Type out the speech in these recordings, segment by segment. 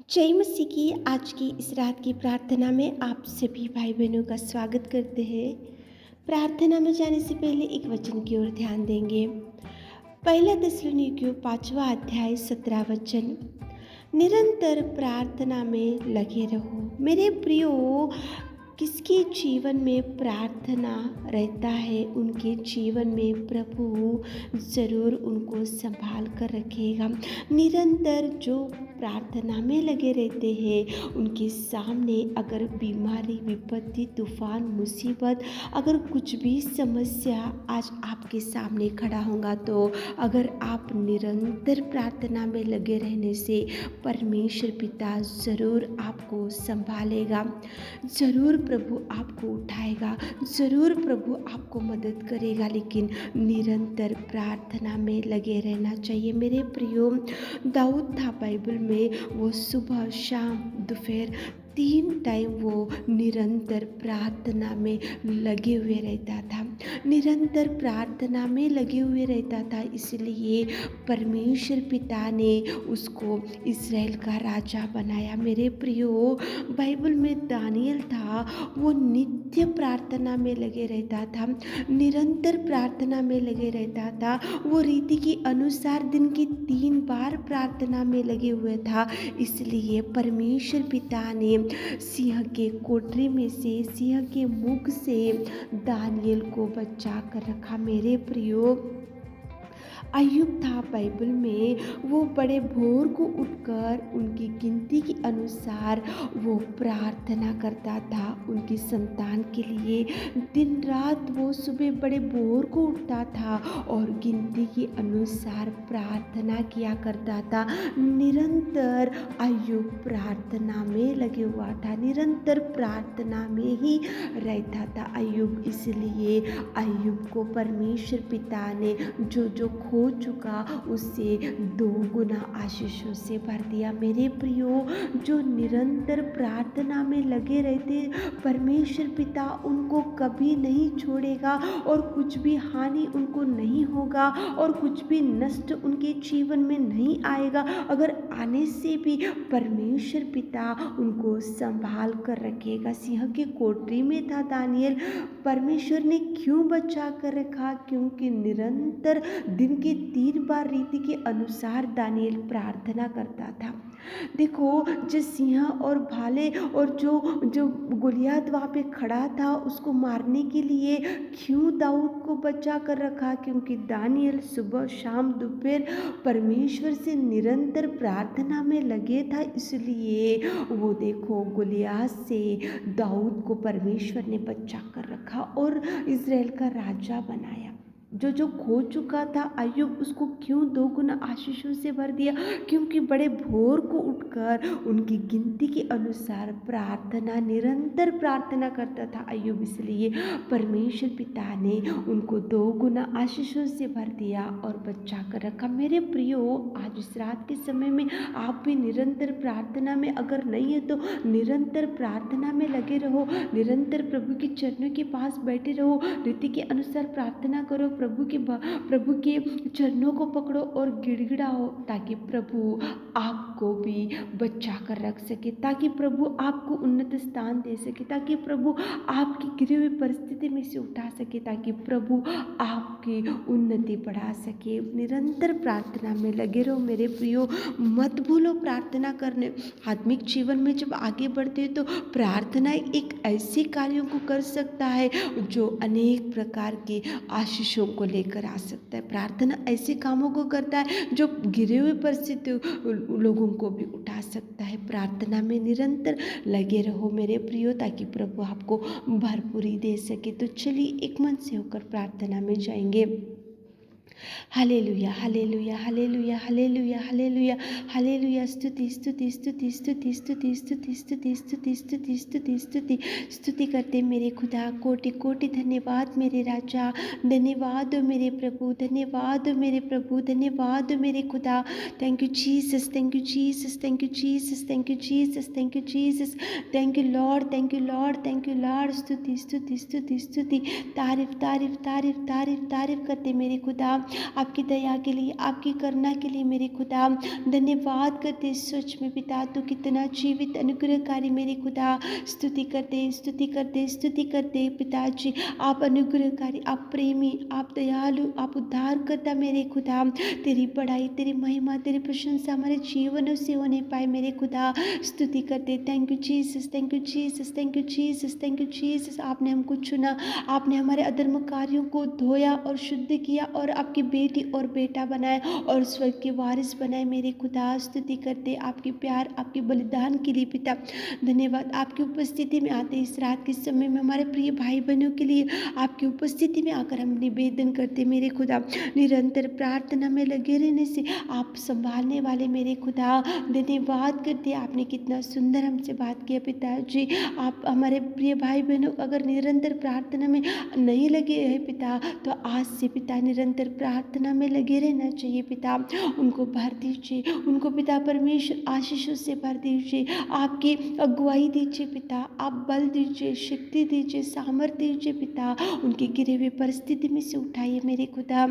जय मसीह की आज की इस रात की प्रार्थना में आप सभी भाई बहनों का स्वागत करते हैं। प्रार्थना में जाने से पहले एक वचन की ओर ध्यान देंगे। पहला थिस्सलुनीकियों 5वां अध्याय 17 वचन। निरंतर प्रार्थना में लगे रहो। मेरे प्रियो, किसके जीवन में प्रार्थना रहता है उनके जीवन में प्रभु ज़रूर उनको संभाल कर रखेगा। निरंतर जो प्रार्थना में लगे रहते हैं उनके सामने अगर बीमारी, विपत्ति, तूफान, मुसीबत, अगर कुछ भी समस्या आज आपके सामने खड़ा होगा, तो अगर आप निरंतर प्रार्थना में लगे रहने से परमेश्वर पिता ज़रूर आपको संभालेगा, ज़रूर प्रभु आपको उठाएगा, ज़रूर प्रभु आपको मदद करेगा। लेकिन निरंतर प्रार्थना में लगे रहना चाहिए। मेरे प्रियो, दाऊद था बाइबल में, वो सुबह, शाम, दोपहर 3 टाइम वो निरंतर प्रार्थना में लगे हुए रहता था, निरंतर प्रार्थना में लगे हुए रहता था। इसलिए परमेश्वर पिता ने उसको इस्राएल का राजा बनाया। मेरे प्रियो, बाइबल में दानियल था, वो नित्य प्रार्थना में लगे रहता था, निरंतर प्रार्थना में लगे रहता था। वो रीति के अनुसार दिन की 3 बार प्रार्थना में लगे हुए था। इसलिए परमेश्वर पिता ने सिंह के कोठरी में से, सिंह के मुख से दानियल को बचा कर रखा। मेरे प्रियो, अय्यूब था बाइबल में, वो बड़े भोर को उठकर उनकी गिनती के अनुसार वो प्रार्थना करता था उनकी संतान के लिए। दिन रात वो सुबह बड़े भोर को उठता था और गिनती के अनुसार प्रार्थना किया करता था। निरंतर अय्यूब प्रार्थना में लगे हुआ था, निरंतर प्रार्थना में ही रहता था अय्यूब। इसलिए अय्यूब को परमेश्वर पिता ने जो हो चुका उससे 2 गुना आशीषों से भर दिया। मेरे प्रियो, जो निरंतर प्रार्थना में लगे रहते, परमेश्वर पिता उनको कभी नहीं छोड़ेगा और कुछ भी हानि उनको नहीं होगा और कुछ भी नष्ट उनके जीवन में नहीं आएगा। अगर आने से भी परमेश्वर पिता उनको संभाल कर रखेगा। सिंह की कोठरी में था दानियल, परमेश्वर ने क्यों बचा कर रखा? क्योंकि निरंतर दिन के 3 बार रीति के अनुसार दानियल प्रार्थना करता था। देखो, जो सिंह और भाले और जो गोलियत वहाँ पे खड़ा था उसको मारने के लिए क्यों दाऊद को बचा कर रखा? क्योंकि दानियल सुबह, शाम, दोपहर परमेश्वर से निरंतर प्रार्थना में लगे था। इसलिए वो देखो, गोलियत से दाऊद को परमेश्वर ने बचा कर रखा और इज़राइल का राजा बनाया। जो खो चुका था अय्यूब, उसको क्यों 2 गुना आशीषों से भर दिया? क्योंकि बड़े भोर को उठकर उनकी गिनती के अनुसार प्रार्थना, निरंतर प्रार्थना करता था अय्यूब। इसलिए परमेश्वर पिता ने उनको 2 गुना आशीषों से भर दिया और बचा कर रखा। मेरे प्रियो, आज इस रात के समय में आप भी निरंतर प्रार्थना में अगर नहीं है तो निरंतर प्रार्थना में लगे रहो, निरंतर प्रभु के चरणों के पास बैठे रहो, रीति के अनुसार प्रार्थना करो, प्रभु के चरणों को पकड़ो और गिड़गिड़ाओ, ताकि प्रभु आपको भी बचा कर रख सके, ताकि प्रभु आपको उन्नत स्थान दे सके, ताकि प्रभु आपकी गिरी हुई परिस्थिति में से उठा सके, ताकि प्रभु आपकी उन्नति बढ़ा सके। निरंतर प्रार्थना में लगे रहो मेरे प्रियो, मत भूलो प्रार्थना करने। आत्मिक जीवन में जब आगे बढ़ते हो तो प्रार्थना एक ऐसे कार्यों को कर सकता है जो अनेक प्रकार के आशीषों को लेकर आ सकता है। प्रार्थना ऐसे कामों को करता है जो गिरे हुए परिस्थिति लोगों को भी उठा सकता है। प्रार्थना में निरंतर लगे रहो मेरे प्रियो, ताकि प्रभु आपको भरपूरी दे सके। तो चलिए एक मन से होकर प्रार्थना में जाएंगे। Hallelujah, hallelujah, hallelujah, hallelujah, hallelujah, hallelujah. स्तुति, स्तुति, स्तुति, स्तुति, स्तुति, स्तुति, स्तुति, स्तुति, स्तुति, स्तुति, स्तुति, स्तुति करते मेरे खुदा। कोटि कोटि धन्यवाद मेरे राजा, धन्यवाद मेरे प्रभु, धन्यवाद मेरे प्रभु, धन्यवाद मेरे खुदा। Thank you Jesus, thank you Jesus, thank you Jesus, thank you Jesus, thank you Jesus, thank you Lord, thank you Lord, thank you Lord. स्तुति, स्तुति, स्तुति, स्तुति, तारीफ, तारीफ, तारीफ, तारीफ, तारीफ करते मेरे खुदा। आपकी दया के लिए, आपकी करुणा के लिए मेरे खुदा धन्यवाद करते। सच में पिता तू कितना जीवित अनुग्रहकारी मेरे खुदा, स्तुति करते स्तुति करते स्तुति करते पिताजी। आप अनुग्रहकारी, आप प्रेमी, आप दयालु, आप उद्धार करता मेरे खुदा। तेरी बड़ाई, तेरी महिमा, तेरी प्रशंसा हमारे जीवनों से होने पाए मेरे खुदा। स्तुति करते। Thank you Jesus, thank you Jesus, thank you Jesus, thank you Jesus. आपने हमको चुना, आपने हमारे अधर्म कार्यों को धोया और शुद्ध किया और आपकी बेटी और बेटा बनाया और स्वर्ग के वारिस बनाए मेरे खुदा। स्तुति करते आपके प्यार, आपके बलिदान के लिए पिता। धन्यवाद। आपकी उपस्थिति में आते इस रात के समय में हमारे प्रिय भाई बहनों के लिए आपकी उपस्थिति में आकर हम निवेदन करते मेरे खुदा। निरंतर प्रार्थना में लगे रहने से आप संभालने वाले मेरे खुदा। धन्यवाद करते। आपने कितना सुंदर हमसे बात किया पिताजी। आप हमारे प्रिय भाई बहनों अगर निरंतर प्रार्थना में नहीं लगे हैं पिता, तो आज से पिता निरंतर प्रार्थना में लगे रहना चाहिए पिता। उनको भर दीजिए, उनको पिता परमेश्वर आशीषों से भर दीजिए, आपकी अगुवाई दीजिए पिता। आप बल दीजिए, शक्ति दीजिए, सामर्थ्य दीजिए पिता। उनके गिरे हुए परिस्थिति में से उठाइए मेरे खुदा।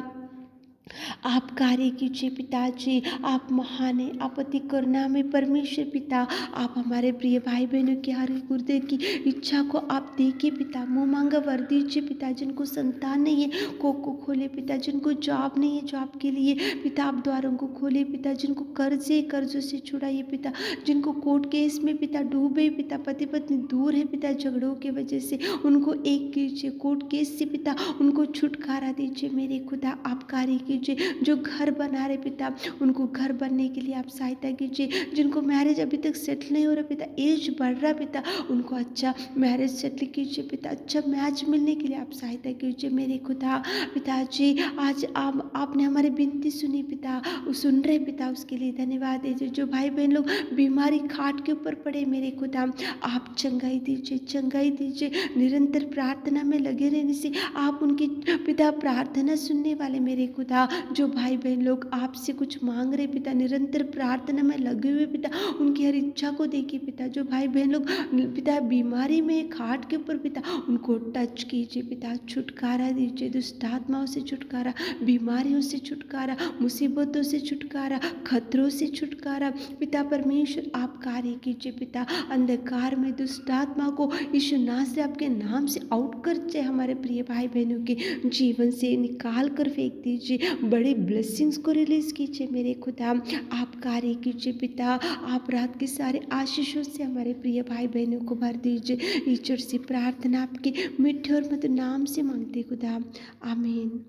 आप कार्य कीजिए पिताजी। आप महान हैं, आप अति करुणा में परमेश्वर पिता। आप हमारे प्रिय भाई बहनों की हर हृदय की इच्छा को आप देखिए पिता। मुँह मांगा वर दीजिए पिता। जिनको संतान नहीं है को खोले पिता। जिनको जॉब नहीं है जॉब के लिए पिता आप द्वारों को खोले पिता। जिनको कर्जों से छुड़ाइए पिता। जिनको कोर्ट केस में पिता डूबे पिता, पति पत्नी दूर है पिता झगड़ों की वजह से, उनको एक कीजिए। कोर्ट केस से पिता उनको छुटकारा दीजिए मेरे खुदा। आप कार्य कीजिए। जो घर बना रहे पिता, उनको घर बनने के लिए आप सहायता कीजिए। जिनको मैरिज अभी तक सेटल नहीं हो रहा पिता, एज बढ़ रहा पिता, उनको अच्छा मैरिज सेटल कीजिए पिता। अच्छा मैच मिलने के लिए आप सहायता कीजिए मेरे खुदा। पिताजी आज आपने हमारी विनती सुनी पिता, सुन रहे पिता, उसके लिए धन्यवाद दीजिए। जो भाई बहन लोग बीमारी खाट के ऊपर पड़े मेरे खुदा, आप चंगाई दीजिए, चंगाई दीजिए। निरंतर प्रार्थना में लगे रहने से आप उनकी पिता प्रार्थना सुनने वाले मेरे खुदा। जो भाई बहन लोग आपसे कुछ मांग रहे पिता, निरंतर प्रार्थना में लगे हुए पिता, उनकी हर इच्छा को देखिए पिता। जो भाई बहन लोग पिता बीमारी में खाट के ऊपर पिता, उनको टच कीजिए पिता। छुटकारा दीजिए, दुष्ट आत्माओं से छुटकारा, बीमारियों से छुटकारा, मुसीबतों से छुटकारा, खतरों से छुटकारा पिता परमेश्वर। आप कार्य कीजिए पिता। अंधकार में दुष्ट आत्मा को यीशु नासरी आपके नाम से आउट करते हमारे प्रिय भाई बहनों के जीवन से निकाल कर फेंक दीजिए। बड़ी ब्लेसिंग्स को रिलीज कीजिए मेरे खुदा। आप कार्य कीजिए पिता। आप रात के सारे आशीषों से हमारे प्रिय भाई बहनों को भर दीजिए। ईश्वर से प्रार्थना आपके मीठे और मधुर नाम से मांगते खुदा, आमीन।